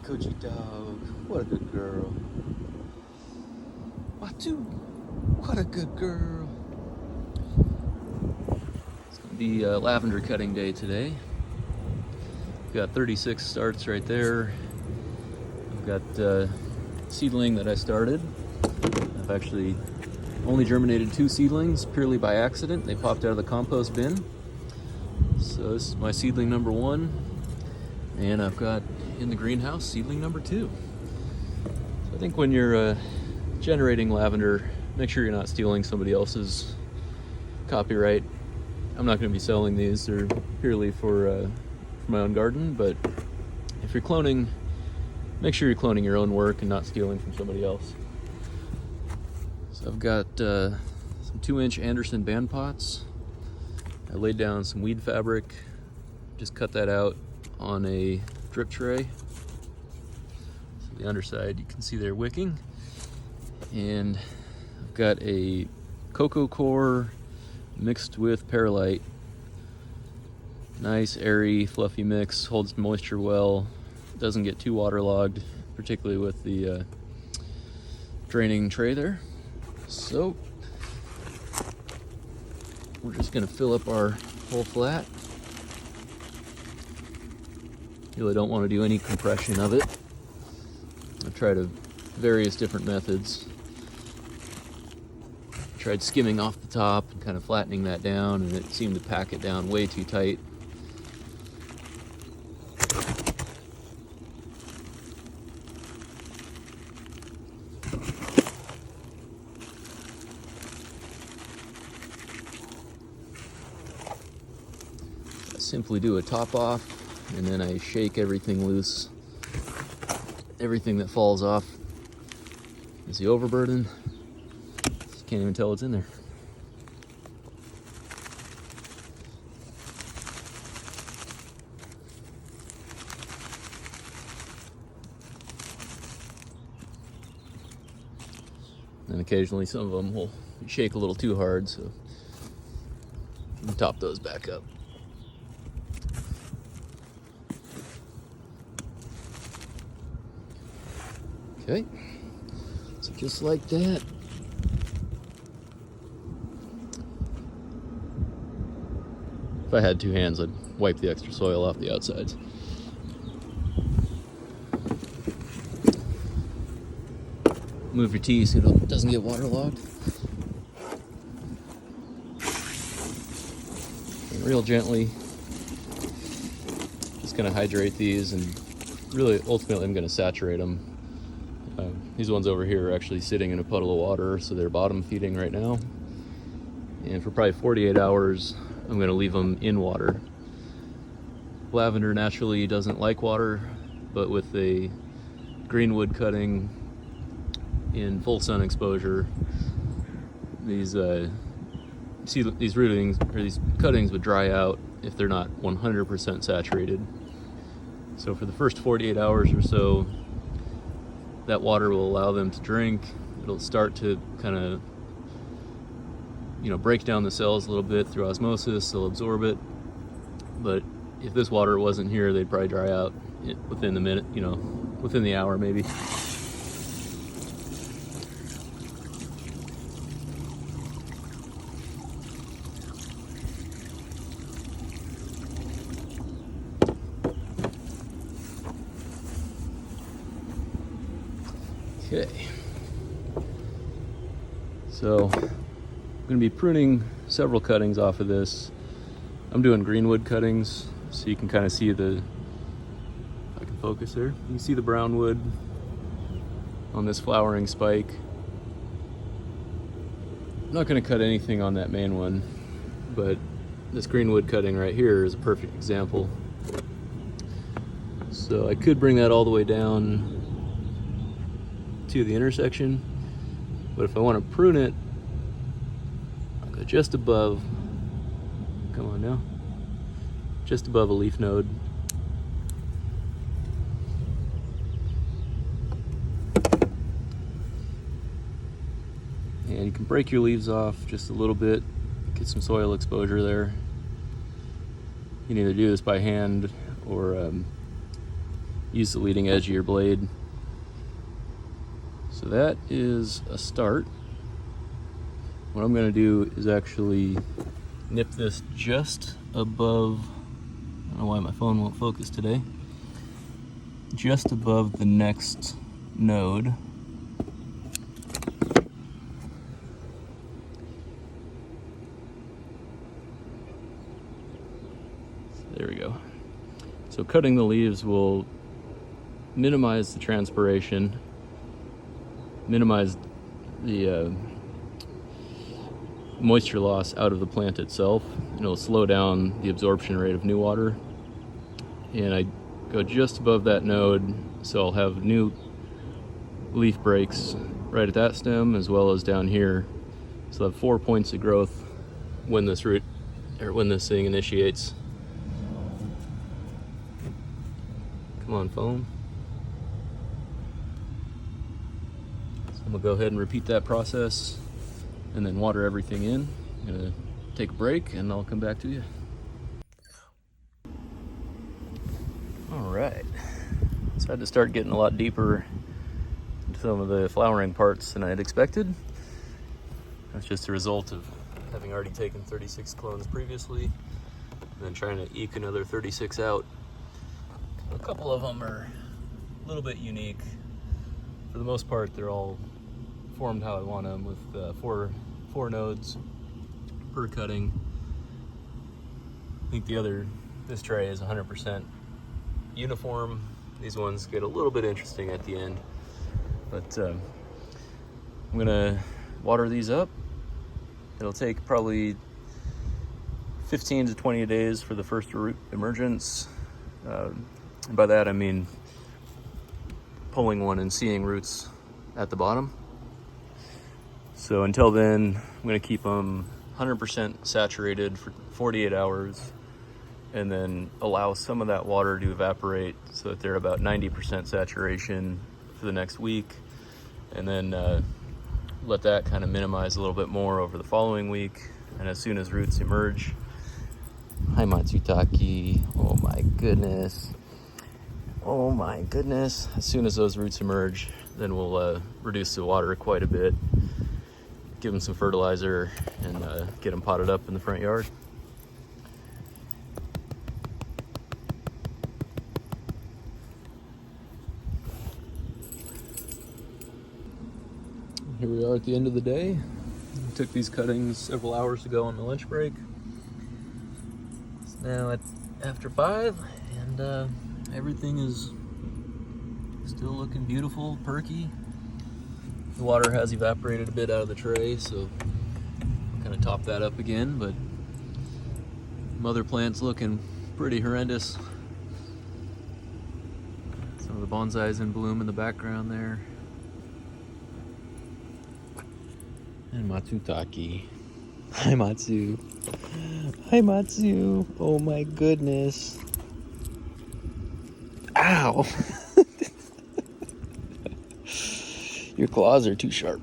Coochie dog. What a good girl. Watu. What a good girl. It's going to be lavender cutting day today. I've got 36 starts right there. I've got seedling that I started. I've actually only germinated 2 seedlings purely by accident. They popped out of the compost bin. So this is my seedling number 1. And I've got in the greenhouse seedling number 2. So I think when you're generating lavender, make sure you're not stealing somebody else's copyright. I'm not going to be selling these. They're purely for my own garden, but if you're cloning, make sure you're cloning your own work and not stealing from somebody else. So I've got some 2-inch Anderson band pots. I laid down some weed fabric, just cut that out on a drip tray. So the underside, you can see they're wicking. And I've got a cocoa core mixed with perlite. Nice, airy, fluffy mix, holds moisture well, doesn't get too waterlogged, particularly with the draining tray there. So we're just gonna fill up our whole flat. Really don't want to do any compression of it. I've tried various different methods. Tried skimming off the top and kind of flattening that down, and it seemed to pack it down way too tight. I simply do a top off, and then I shake everything loose. Everything that falls off is the overburden. You can't even tell it's in there. And occasionally some of them will shake a little too hard, so you can top those back up. Okay, so just like that. If I had 2 hands, I'd wipe the extra soil off the outsides. Move your tea so it doesn't get waterlogged. And real gently, just gonna hydrate these, and really ultimately I'm gonna saturate them. These ones over here are actually sitting in a puddle of water, so they're bottom feeding right now. And for probably 48 hours, I'm gonna leave them in water. Lavender naturally doesn't like water, but with a greenwood cutting in full sun exposure, these rootings or these cuttings would dry out if they're not 100% saturated. So for the first 48 hours or so, that water will allow them to drink. It'll start to kind of, break down the cells a little bit through osmosis. They'll absorb it. But if this water wasn't here, they'd probably dry out within the minute, within the hour maybe. Okay, so I'm going to be pruning several cuttings off of this. I'm doing greenwood cuttings, so you can kind of see if I can focus there. You can see the brown wood on this flowering spike. I'm not going to cut anything on that main one, but this greenwood cutting right here is a perfect example. So I could bring that all the way down to the intersection, but if I want to prune it, I'll go just above, come on now, just above a leaf node. And you can break your leaves off just a little bit, get some soil exposure there. You can either do this by hand or use the leading edge of your blade. So that is a start. What I'm going to do is actually nip this just above, I don't know why my phone won't focus today, just above the next node. There we go. So cutting the leaves will minimize the transpiration, minimize the moisture loss out of the plant itself, and it'll slow down the absorption rate of new water. And I go just above that node, so I'll have new leaf breaks right at that stem as well as down here. So I'll have 4 points of growth when this thing initiates. Come on, phone. So I'm gonna go ahead and repeat that process and then water everything in. I'm gonna take a break and I'll come back to you. All right, so I had to start getting a lot deeper into some of the flowering parts than I had expected. That's just a result of having already taken 36 clones previously and then trying to eke another 36 out. A couple of them are a little bit unique. For the most part, they're all formed how I want them, with four nodes per cutting. I think this tray is 100% uniform. These ones get a little bit interesting at the end, but I'm gonna water these up. It'll take probably 15 to 20 days for the first root emergence. And by that I mean pulling one and seeing roots at the bottom. So until then, I'm gonna keep them 100% saturated for 48 hours and then allow some of that water to evaporate so that they're about 90% saturation for the next week, and then let that kind of minimize a little bit more over the following week. And as soon as roots emerge, hi Matsutake, oh my goodness. Oh my goodness. As soon as those roots emerge, then we'll reduce the water quite a bit, give them some fertilizer, and get them potted up in the front yard. Here we are at the end of the day. I took these cuttings several hours ago on my lunch break. It's now after 5, and everything is still looking beautiful, perky. The water has evaporated a bit out of the tray, so I'll kind of top that up again, but mother plant's looking pretty horrendous. Some of the bonsais in bloom in the background there. And Matsutake. Hi Matsu. Hi Matsu. Oh my goodness. Ow! Your claws are too sharp.